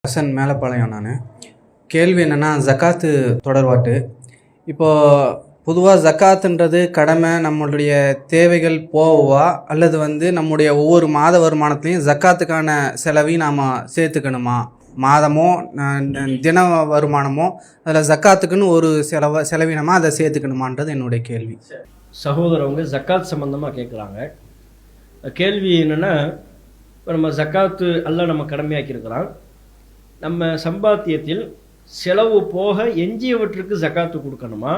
ஹசன் மேலப்பாளையம். நான் கேள்வி என்னென்னா, ஜக்காத்து தொடர்பாட்டு. இப்போது பொதுவாக ஜக்காத்துன்றது கடமை, நம்மளுடைய தேவைகள் போவா, அல்லது நம்முடைய ஒவ்வொரு மாத வருமானத்துலேயும் ஜக்காத்துக்கான செலவையும் நாம் சேர்த்துக்கணுமா? மாதமோ தின வருமானமோ அதில் ஜக்காத்துக்குன்னு ஒரு செலவினமாக அதை சேர்த்துக்கணுமான்றது என்னுடைய கேள்வி. சகோதரவங்க ஜக்காத் சம்பந்தமாக கேட்குறாங்க. கேள்வி என்னென்னா, இப்போ நம்ம ஜக்காத்து எல்லாம் நம்ம கடமையாக்கியிருக்கிறோம். நம்ம சம்பாத்தியத்தில் செலவு போக எஞ்சியவற்றுக்கு ஜக்காத்து கொடுக்கணுமா,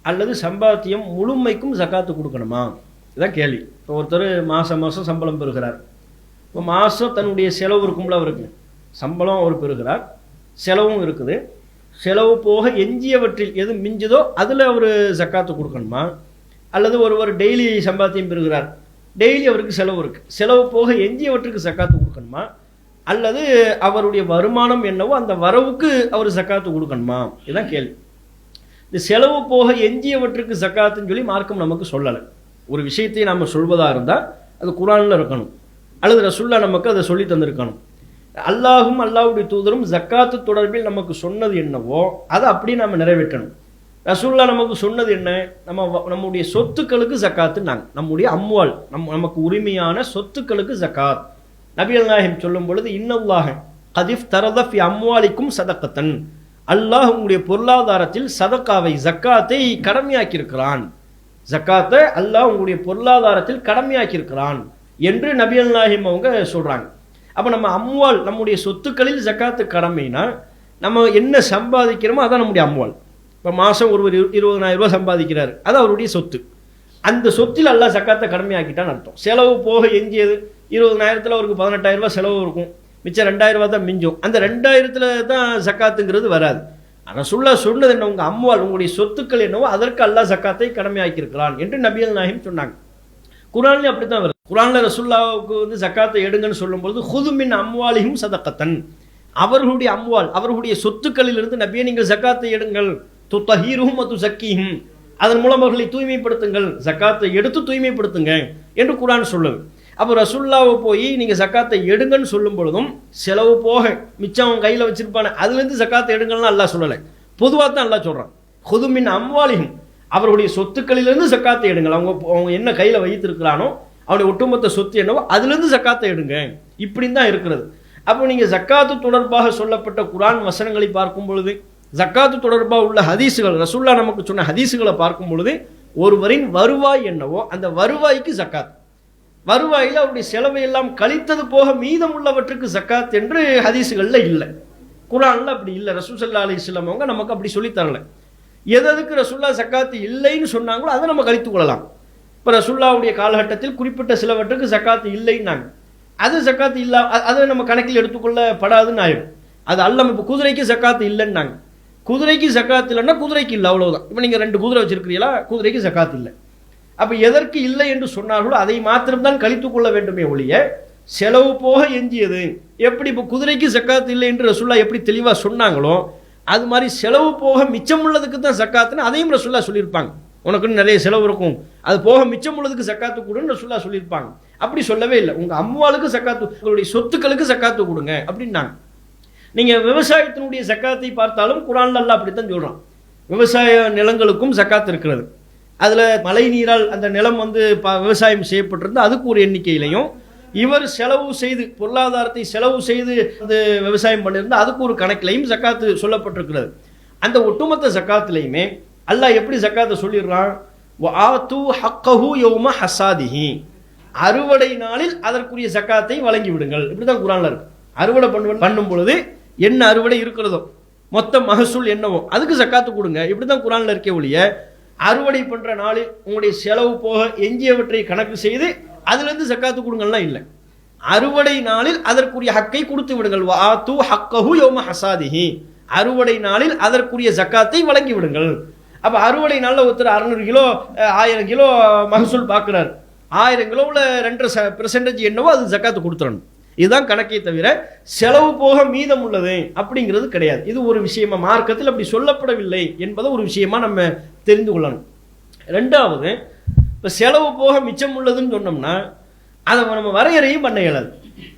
அல்லது சம்பாத்தியம் முழுமைக்கும் ஜக்காத்து கொடுக்கணுமா? இதுதான் கேள்வி. இப்போ ஒருத்தர் மாதம் மாதம் சம்பளம் பெறுகிறார். இப்போ மாதம் தன்னுடைய செலவு இருக்கும்ல, அவருக்கு சம்பளம் அவர் பெறுகிறார், செலவும் இருக்குது. செலவு போக எஞ்சியவற்றில் எது மிஞ்சுதோ அதில் அவர் ஜக்காத்து கொடுக்கணுமா, அல்லது ஒருவர் டெய்லி சம்பாத்தியம் பெறுகிறார், டெய்லி அவருக்கு செலவு இருக்குது, செலவு போக எஞ்சியவற்றுக்கு ஜக்காத்து கொடுக்கணுமா, அல்லது அவருடைய வருமானம் என்னவோ அந்த வரவுக்கு அவர் ஜக்காத்து கொடுக்கணுமா? இதுதான் கேள்வி. இந்த செலவு போக எஞ்சியவற்றுக்கு ஜக்காத்துன்னு சொல்லி மார்க்கம் நமக்கு சொல்லலை. ஒரு விஷயத்தை நாம் சொல்வதாக இருந்தால் அது குர்ஆனில் இருக்கணும், அல்லது ரசூலுல்லாஹ் நமக்கு அதை சொல்லி தந்திருக்கணும். அல்லாஹும் அல்லாஹ்வுடைய தூதரும் ஜக்காத்து தொடர்பில் நமக்கு சொன்னது என்னவோ அதை அப்படியே நாம் நிறைவேற்றணும். ரசூலுல்லாஹ் நமக்கு சொன்னது என்ன? நம்முடைய சொத்துக்களுக்கு ஜக்காத்து, நம்முடைய அம்வால், நமக்கு உரிமையான சொத்துக்களுக்கு ஜக்காத். நபிகள் நாயகம் சொல்லும் பொழுது, இன்னல்லாஹ கதிஃப் தரத ஃபி அம்வாலிக்கும் சதக்கத்தன், அல்லாஹ் உங்களுடைய பொருளாதாரத்தில் சதக்காவை, ஜக்காத்தை கடமையாக்கியிருக்கிறான். ஜக்காத்தை அல்லாஹ் உங்களுடைய பொருளாதாரத்தில் கடமையாக்கியிருக்கிறான் என்று நபிகள் நாயகம் அவங்க சொல்றாங்க. அப்போ நம்ம அம்வால், நம்முடைய சொத்துக்களில் ஜக்காத்து கடமைனா நம்ம என்ன சம்பாதிக்கிறோமோ அதான் நம்முடைய அம்வால். இப்போ மாதம் ஒருவர் 20,000 ரூபாய் சம்பாதிக்கிறார், அது அவருடைய சொத்து. அந்த சொத்தில் அல்லாஹ் ஜக்காத்தை கடமையாக்கிட்டான்னு அர்த்தம். செலவு போக எஞ்சியது 20,000 அவருக்கு 18,000 ரூபாய் செலவு இருக்கும், மிச்சம் 2,000 ரூபாய் தான் மிஞ்சும். அந்த 2,000 தான் ஜக்காத்துங்கிறது வராது. ரசூலுல்லாஹ் சொன்னது என்ன? உங்கள் அம்வால், உங்களுடைய சொத்துக்கள் என்னவோ அதற்கு அல்லாஹ் ஜக்காத்தை கடமையாக்கியிருக்கிறான் என்று நபிகள் நாயகம் சொன்னாங்க. குர்ஆன்லேயும் அப்படி தான் வருது. குர்ஆனில் ரசூலுல்லாஹ்வுக்கு ஜக்காத்தை எடுங்கன்னு சொல்லும்போது, ஹுது மின் அம்வாலிஹிம் சதக்கத்தன், அவர்களுடைய அம்வால், அவர்களுடைய சொத்துக்களிலிருந்து நபியே நீங்கள் ஜக்காத்தை எடுங்கள், துத்தஹீருஹும் வதுஸக்கீஹும், அதன் மூலம் அவர்களை தூய்மைப்படுத்துங்கள், ஜக்காத்தை எடுத்து தூய்மைப்படுத்துங்க என்று குர்ஆன் சொல்லுது. அப்போ ரசூலுல்லாஹ் போய் நீங்கள் ஜக்காத்தை எடுங்கன்னு சொல்லும் பொழுதும், செலவு போக மிச்சம் அவன் கையில் வச்சிருப்பான அதுலேருந்து ஜக்காத்தை எடுங்கன்னு அல்லாஹ் சொல்லலை, பொதுவாக தான் அல்லாஹ் சொல்கிறான். ஹுது மின் அம்வாலிஹிம், அவர்களுடைய சொத்துக்களிலிருந்து ஜக்காத்தை எடுங்கள். அவங்க என்ன கையில் வைத்திருக்கிறானோ அவனுடைய ஒட்டுமொத்த சொத்து என்னவோ அதுலேருந்து ஜக்காத்தை எடுங்க, இப்படின்னு தான் இருக்கிறது. அப்போ நீங்கள் ஜக்காத்து தொடர்பாக சொல்லப்பட்ட குர்ஆன் வசனங்களை பார்க்கும் பொழுது, ஜக்காத்து தொடர்பாக உள்ள ஹதீஸுகள், ரசூலுல்லாஹ் நமக்கு சொன்ன ஹதீஸுகளை பார்க்கும் பொழுது, ஒருவரின் வருவாய் என்னவோ அந்த வருவாய்க்கு ஜக்காத், வருவாயில் அவருடைய செலவை எல்லாம் கழித்தது போக மீதம் உள்ளவற்றுக்கு ஜக்காத் என்று ஹதீஸுகளில் இல்லை, குர்ஆனில் அப்படி இல்லை. ரசூல் ஸல்லல்லாஹு அலைஹி வஸல்லம் அவங்க நமக்கு அப்படி சொல்லி தரல. எதுக்கு ரசூலுல்லாஹ் ஜக்காத்து இல்லைன்னு சொன்னாங்களோ அதை நம்ம கழித்து கொள்ளலாம். இப்போ ரசூலுல்லாஹ்வுடைய காலகட்டத்தில் குறிப்பிட்ட சிலவற்றுக்கு ஜக்காத்து இல்லைன்னாங்க, அது ஜக்காத்து இல்லை, அதை நம்ம கணக்கில் எடுத்துக்கொள்ளப்படாதுன்னு ஆயிடும். அது அல்லாம இப்போ குதிரைக்கு ஜக்காத்து இல்லைன்னாங்க, குதிரைக்கு ஜக்காத்து இல்லைன்னா குதிரைக்கு இல்லை, அவ்வளவுதான். இப்போ நீங்கள் 2 குதிரை வச்சிருக்கிறீங்களா, குதிரைக்கு ஜக்காத்து இல்லை. அப்போ எதற்கு இல்லை என்று சொன்னார்களோ அதை மாத்திரம்தான் கழித்து கொள்ள வேண்டுமே ஒழிய, செலவு போக எஞ்சியது எப்படி இப்போ குதிரைக்கு ஜக்காத்து இல்லை என்று ரசூலுல்லாஹ் எப்படி தெளிவாக சொன்னாங்களோ அது மாதிரி செலவு போக மிச்சம் உள்ளதுக்கு தான் ஜக்காத்துன்னு அதையும் ரசூலுல்லாஹ் சொல்லியிருப்பாங்க. உனக்குன்னு நிறைய செலவு இருக்கும், அது போக மிச்சம் உள்ளதுக்கு ஜக்காத்து கொடுன்னு ரசூலுல்லாஹ் சொல்லியிருப்பாங்க. அப்படி சொல்லவே இல்லை. உங்கள் அம்வாலுக்கு ஜக்காத்து, உங்களுடைய சொத்துக்களுக்கு ஜக்காத்து கொடுங்க அப்படின்னாங்க. நீங்கள் விவசாயத்தினுடைய ஜக்காத்தை பார்த்தாலும் குர்ஆன்ல அல்லாஹ் அப்படித்தான் சொல்கிறான். விவசாய நிலங்களுக்கும் ஜக்காத் இருக்கிறது. அதில் மழை நீரால் அந்த நிலம் விவசாயம் செய்யப்பட்டிருந்து அதுக்கு ஒரு எண்ணிக்கையிலையும், இவர் செலவு செய்து பொருளாதாரத்தை செலவு செய்து அது விவசாயம் பண்ணியிருந்தால் அதுக்கு ஒரு கணக்கிலையும் ஜக்காத்து சொல்லப்பட்டிருக்கிறது. அந்த ஒட்டுமொத்த ஜக்காத்துலையுமே அல்லாஹ் எப்படி ஜக்காத்தை சொல்லிடுறான்? வஆது ஹக்கஹு யௌம ஹஸாதிஹி, அறுவடை நாளில் அதற்குரிய ஜக்காத்தை வழங்கி விடுங்கள். இப்படி தான் குர்ஆன்ல இருக்கு. அறுவடை பண்ணும் பொழுது என்ன அறுவடை இருக்கிறதோ, மொத்த மகசூல் என்னவோ அதுக்கு ஜக்காத்து கொடுங்க, இப்படி தான் குர்ஆன்ல இருக்கே ஒழிய, அறுவடை பண்ற நாளில் உங்களுடைய செலவு போக எஞ்சியவற்றை கணக்கு செய்து அதிலிருந்து ஜக்காத்து கொடுங்கலாம் இல்லை. அறுவடை நாளில் அதற்குரிய ஹக்கை கொடுத்து விடுங்கள். வஆது ஹக்கஹு யௌம ஹஸாதிஹி, அறுவடை நாளில் அதற்குரிய ஜக்காத்தை வழங்கி விடுங்கள். அப்போ அறுவடை நாளில் ஒருத்தர் 600 கிலோ 1000 கிலோ மகசூல் பார்க்குறாரு, 1000 கிலோவில் 2% என்னவோ அது ஜக்காத்து கொடுத்துடணும். இதுதான் கணக்கே தவிர செலவு போக மீதம் உள்ளது அப்படிங்கிறது கிடையாது. இது ஒரு விஷயமா மார்க்கத்தில் அப்படி சொல்லப்படவில்லை என்பதை ஒரு விஷயமா நம்ம தெரிந்து கொள்ளணும். ரெண்டாவது, இப்போ செலவு போக மிச்சம் உள்ளதுன்னு சொன்னோம்னா அதை நம்ம வரையறையும் பண்ண இயலாது.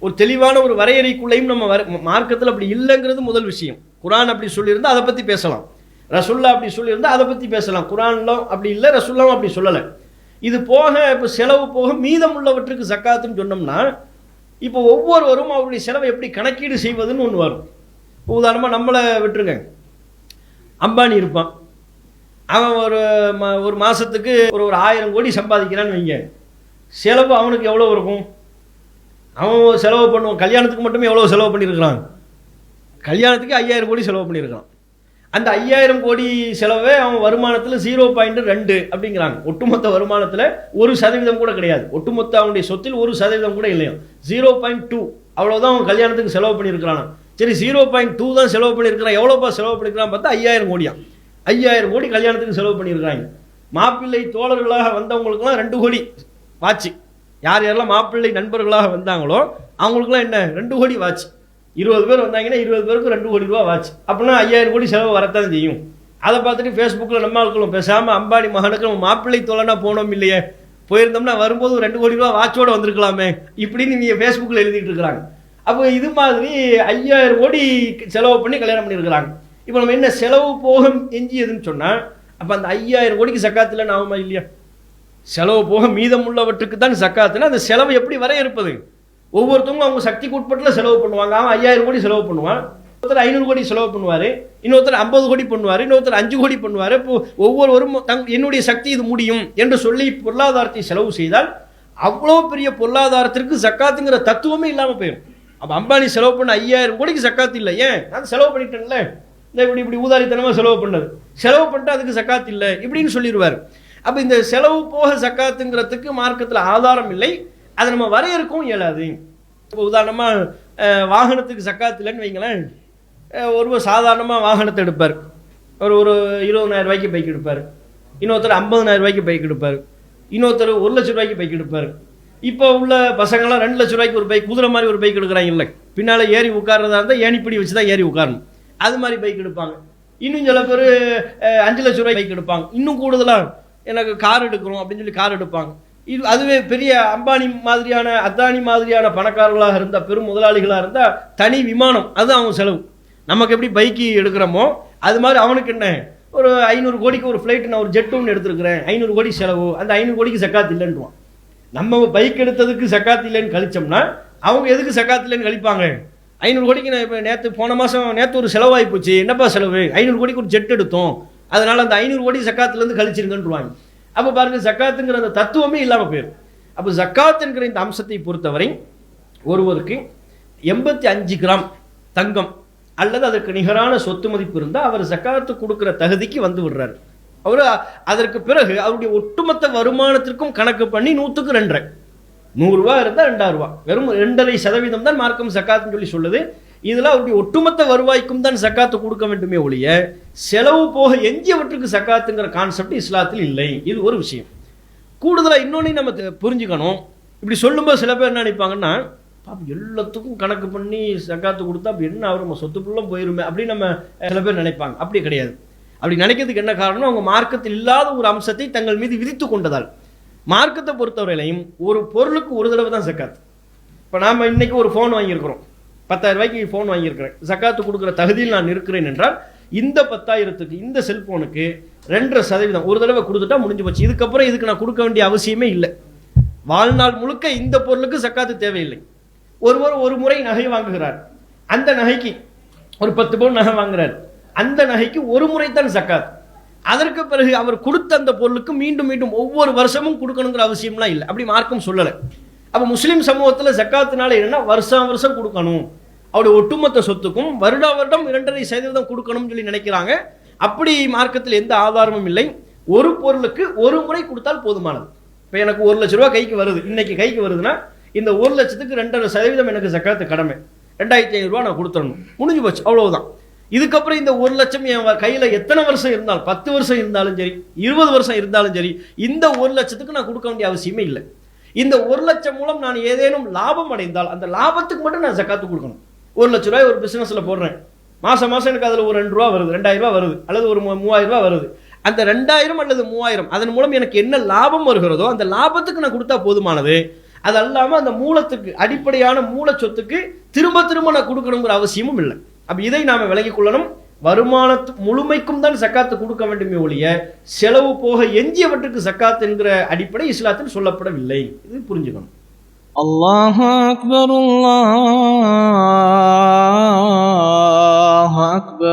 ஒரு தெளிவான ஒரு வரையறைக்குள்ளேயும் நம்ம மார்க்கத்தில் அப்படி இல்லைங்கிறது முதல் விஷயம். குர்ஆன் அப்படி சொல்லியிருந்தால் அதை பற்றி பேசலாம், ரசுல்லா அப்படி சொல்லியிருந்தால் அதை பற்றி பேசலாம். குர்ஆன்லாம் அப்படி இல்லை, ரசுல்லாவும் அப்படி சொல்லலை. இது போக இப்போ செலவு போக மீதம் உள்ளவற்றுக்கு ஜக்காத்துன்னு சொன்னோம்னா, இப்போ ஒவ்வொருவரும் அவருடைய செலவை எப்படி கணக்கீடு செய்வதுன்னு ஒன்று வரும். உதாரணமாக நம்மளை விட்டுருங்க, அம்பானி இருப்பான், அவன் ஒரு மாதத்துக்கு ஒரு 1000 கோடி சம்பாதிக்கிறான்னு வைங்க, செலவு அவனுக்கு எவ்வளோ இருக்கும்? அவன் செலவு பண்ணுவான், கல்யாணத்துக்கு மட்டுமே எவ்வளோ செலவு பண்ணியிருக்கிறான்? கல்யாணத்துக்கு 5000 கோடி செலவு பண்ணியிருக்கான். அந்த 5000 கோடி செலவே அவன் வருமானத்தில் 0.2 அப்படிங்கிறாங்க. ஒட்டுமொத்த வருமானத்தில் 1% கூட கிடையாது. ஒட்டுமொத்த அவனுடைய சொத்தில் 1% கூட இல்லையா, 0.2 அவ்வளோதான் அவன் கல்யாணத்துக்கு செலவு பண்ணியிருக்கிறான். சரி, 0.2 தான் செலவு பண்ணியிருக்கிறான், எவ்வளோப்பா செலவு பண்ணியிருக்கிறான் பார்த்தா 5000 கோடியா. 5000 கோடி கல்யாணத்துக்கு செலவு பண்ணியிருக்கிறாங்க. மாப்பிள்ளை தோழர்களாக வந்தவங்களுக்குலாம் 2 கோடி வாட்சி. யார் யாரெல்லாம் மாப்பிள்ளை நண்பர்களாக வந்தாங்களோ அவங்களுக்குலாம் என்ன 2 கோடி வாட்சி. 20 பேர் வந்தாங்கன்னா 20 பேருக்கு 2 கோடி ரூபா வாட்சி. அப்படின்னா 5000 கோடி செலவு வரத்தான் செய்யும். அதை பார்த்துட்டு ஃபேஸ்புக்கில் நம்ம ஆட்களும் பேசாமல் அம்பானி மகனுக்கு நம்ம மாப்பிள்ளை தோழனா போனோம் இல்லையே, போயிருந்தோம்னா வரும்போது 2 கோடி ரூபா வாட்சோடு வந்திருக்கலாமே இப்படின்னு நீங்கள் ஃபேஸ்புக்கில் எழுதிட்டு இருக்கிறாங்க. அப்போ இது மாதிரி 5000 கோடி செலவு பண்ணி கல்யாணம் பண்ணியிருக்கிறாங்க. இப்போ நம்ம என்ன செலவு போக எஞ்சியதுன்னு சொன்னால், அப்போ அந்த 5000 கோடிக்கு சக்காத்தில் ஆகுமா இல்லையா? செலவு போக மீதம் உள்ளவற்றுக்கு தான் சக்காத்துனா அந்த செலவு எப்படி வரையறுப்பது? ஒவ்வொருத்தவங்களும் அவங்க சக்திக்கு உட்பட்டுல செலவு பண்ணுவாங்க. அவன் 5000 கோடி செலவு பண்ணுவான், ஒருத்தர் 500 கோடி செலவு பண்ணுவார், இன்னொருத்தர் 50 கோடி பண்ணுவார், இன்னொருத்தர் 5 கோடி பண்ணுவார். இப்போ ஒவ்வொருவரும் என்னுடைய சக்தி இது முடியும் என்று சொல்லி பொருளாதாரத்தை செலவு செய்தால் அவ்வளோ பெரிய பொருளாதாரத்திற்கு சக்காத்துங்கிற தத்துவமே இல்லாமல் போயிடும். அப்போ அம்பானி செலவு பண்ண 5000 கோடிக்கு சக்காத்து இல்லை. ஏன்? நான் செலவு பண்ணிட்டேன்ல, இந்த இப்படி ஊதாரித்தனமாக செலவு பண்ணது, செலவு பண்ணிட்டு அதுக்கு சக்காத்து இல்லை இப்படின்னு சொல்லிடுவார். அப்போ இந்த செலவு போக சக்காத்துங்கிறதுக்கு மார்க்கத்தில் ஆதாரம் இல்லை, அதை நம்ம வரையறுக்கவும் இயலாது. இப்போ உதாரணமாக வாகனத்துக்கு சக்காத்து இல்லைன்னு வைங்களேன். ஒருவர் சாதாரணமாக வாகனத்தை எடுப்பார், ஒரு 20,000 ரூபாய்க்கு பைக் எடுப்பார், இன்னொருத்தர் 50,000 ரூபாய்க்கு பைக் எடுப்பார், இன்னொருத்தர் 1 லட்சம் ரூபாய்க்கு பைக் எடுப்பார். இப்போ உள்ள பசங்கள்லாம் 2 லட்சம் ரூபாய்க்கு ஒரு பைக், குதிரை மாதிரி ஒரு பைக் எடுக்கிறாங்க. இல்லை, பின்னால் ஏறி உட்கார்றதா இருந்தால் ஏணிப்படி வச்சு தான் ஏறி உட்காரணும், அது மாதிரி பைக் எடுப்பாங்க. இன்னும் சில பேர் 5 லட்சம் ரூபாய் பைக் எடுப்பாங்க. இன்னும் கூடுதலாக எனக்கு கார் எடுக்கிறோம் அப்படின்னு சொல்லி கார் எடுப்பாங்க. இது அதுவே பெரிய அம்பானி மாதிரியான அத்தானி மாதிரியான பணக்காரர்களாக இருந்தால், பெரும் முதலாளிகளாக இருந்தால் தனி விமானம், அது அவங்க செலவு. நமக்கு எப்படி பைக்கு எடுக்கிறோமோ அது மாதிரி அவனுக்கு என்ன, ஒரு 500 கோடிக்கு ஒரு ஃப்ளைட்டு, நான் ஒரு ஜெட் ஒன்று எடுத்துருக்கிறேன், 500 கோடி செலவு, அந்த 500 கோடிக்கு சக்காத்து இல்லைன்னுவான். நம்ம பைக் எடுத்ததுக்கு சக்காத்து இல்லைன்னு கழிச்சோம்னா அவங்க எதுக்கு சக்காத்து இல்லைன்னு கழிப்பாங்க? 500 கோடிக்கு நான் இப்போ நேற்று ஒரு செலவாகி போச்சு, என்னப்பா செலவு, 500 கோடிக்கு ஒரு ஜெட் எடுத்தோம், அதனால் அந்த 500 கோடி சக்காத்துலேருந்து கழிச்சிருங்கன்றுவாங்க. அப்போ பாருங்க, ஜக்காத்துங்கிற அந்த தத்துவமே இல்லாமல் போயிடும். அப்போ ஜக்காத் என்கிற இந்த அம்சத்தை பொறுத்தவரை ஒருவருக்கு 85 கிராம் தங்கம் அல்லது அதற்கு நிகரான சொத்து மதிப்பு இருந்தால் அவர் ஜக்காத்து கொடுக்குற தகுதிக்கு வந்து விடுறாரு. அவர் அதற்கு பிறகு அவருடைய ஒட்டுமொத்த வருமானத்திற்கும் கணக்கு பண்ணி 100க்கு 2.5, 100 ரூபா இருந்தால் 2000 ரூபா, வெறும் 2.5% தான் மார்க்கம் ஜக்காத்துன்னு சொல்லி சொல்லுது. இதில் அவருடைய ஒட்டுமொத்த வருவாய்க்கும் தான் சக்காத்து கொடுக்க வேண்டுமே ஒழிய செலவு போக எஞ்சியவற்றுக்கு சக்காத்துங்கிற கான்செப்ட் இஸ்லாத்தில் இல்லை. இது ஒரு விஷயம். கூடுதலாக இன்னொன்று நம்ம புரிஞ்சுக்கணும். இப்படி சொல்லும்போது சில பேர் என்ன நினைப்பாங்கன்னா, எல்லாத்துக்கும் கணக்கு பண்ணி சக்காத்து கொடுத்தா அப்போ என்ன அவர் நம்ம சொத்து ஃபுல்லாக போயிருமே அப்படின்னு நம்ம சில பேர் நினைப்பாங்க. அப்படி கிடையாது. அப்படி நினைக்கிறதுக்கு என்ன காரணம்? அவங்க மார்க்கத்தில் இல்லாத ஒரு அம்சத்தை தங்கள் மீது விதித்து கொண்டதால். மார்க்கத்தை பொறுத்தவரையிலையும் ஒரு பொருளுக்கு ஒரு தடவை தான் சக்காத்து. இப்போ நாம் இன்னைக்கு ஒரு ஃபோன் வாங்கியிருக்கிறோம், 10,000 ரூபாய்க்கு ஃபோன் வாங்கியிருக்கிறேன், சக்காத்து கொடுக்குற தகுதியில் நான் இருக்கிறேன் என்றால் இந்த 10,000க்கு இந்த செல்போனுக்கு 2.5% ஒரு தடவை கொடுத்துட்டா முடிஞ்சு போச்சு. இதுக்கப்புறம் இதுக்கு நான் கொடுக்க வேண்டிய அவசியமே இல்லை. வாழ்நாள் முழுக்க இந்த பொருளுக்கு சக்காத்து தேவையில்லை. ஒருவர் ஒரு முறை நகை வாங்குகிறார், அந்த நகைக்கு ஒரு 10 பவுன் நகை வாங்குறார், அந்த நகைக்கு ஒரு முறை தான் சக்காத். அதற்கு பிறகு அவர் கொடுத்த அந்த பொருளுக்கு மீண்டும் மீண்டும் ஒவ்வொரு வருஷமும் கொடுக்கணுங்கிற அவசியம்லாம் இல்லை. அப்படி மார்க்கம் சொல்லலை. அப்போ முஸ்லீம் சமூகத்தில் ஜக்காத்துனால என்னன்னா வருஷம் கொடுக்கணும், அவருடைய ஒட்டுமொத்த சொத்துக்கும் வருடம் 2.5% கொடுக்கணும்னு சொல்லி நினைக்கிறாங்க. அப்படி மார்க்கத்தில் எந்த ஆதாரமும் இல்லை. ஒரு பொருளுக்கு ஒரு முறை கொடுத்தால் போதுமானது. இப்போ எனக்கு 1 லட்ச ரூபா கைக்கு வருது, இன்னைக்கு கைக்கு வருதுன்னா இந்த 1 லட்சத்துக்கு 2.5% எனக்கு ஜக்காத்து கடமை, 2500 ரூபா நான் கொடுத்துடணும், முடிஞ்சு போச்சு, அவ்வளவுதான். இதுக்கப்புறம் இந்த 1 லட்சம் என் கையில் எத்தனை வருஷம் இருந்தாலும், 10 வருஷம் இருந்தாலும் சரி, 20 வருஷம் இருந்தாலும் சரி, இந்த 1 லட்சத்துக்கு நான் கொடுக்க வேண்டிய அவசியமே இல்லை. இந்த 1 லட்சம் மூலம் நான் ஏதேனும் லாபம் அடைந்தால் அந்த லாபத்துக்கு மட்டும் நான் ஜக்காத்து கொடுக்கணும். 1 லட்ச ரூபாய் ஒரு பிசினஸ்ல போடுறேன், மாசம் எனக்கு அதுல ஒரு 2 ரூபா வருது, 2000 ரூபாய் வருது, அல்லது ஒரு 3000 ரூபாய் வருது. அந்த 2000 அல்லது 3000 அதன் மூலம் எனக்கு என்ன லாபம் வருகிறதோ அந்த லாபத்துக்கு நான் கொடுத்தா போதுமானது. அது அல்லாமல் அந்த மூலத்துக்கு அடிப்படையான மூல சொத்துக்கு திரும்ப திரும்ப நான் கொடுக்கணுங்கிற அவசியமும் இல்லை. அப்போ இதை நாம் விளங்கிக் கொள்ளணும். வருமானத்து முழுமைக்கும் தான் சக்காத்து கொடுக்க வேண்டுமே ஒழிய செலவு போக எஞ்சியவற்றுக்கு சக்காத் என்கிற அடிப்படை இஸ்லாத்தில் சொல்லப்படவில்லை. இது புரிஞ்சுக்கணும். அல்லாஹு அக்பர், அல்லாஹு அக்பர்.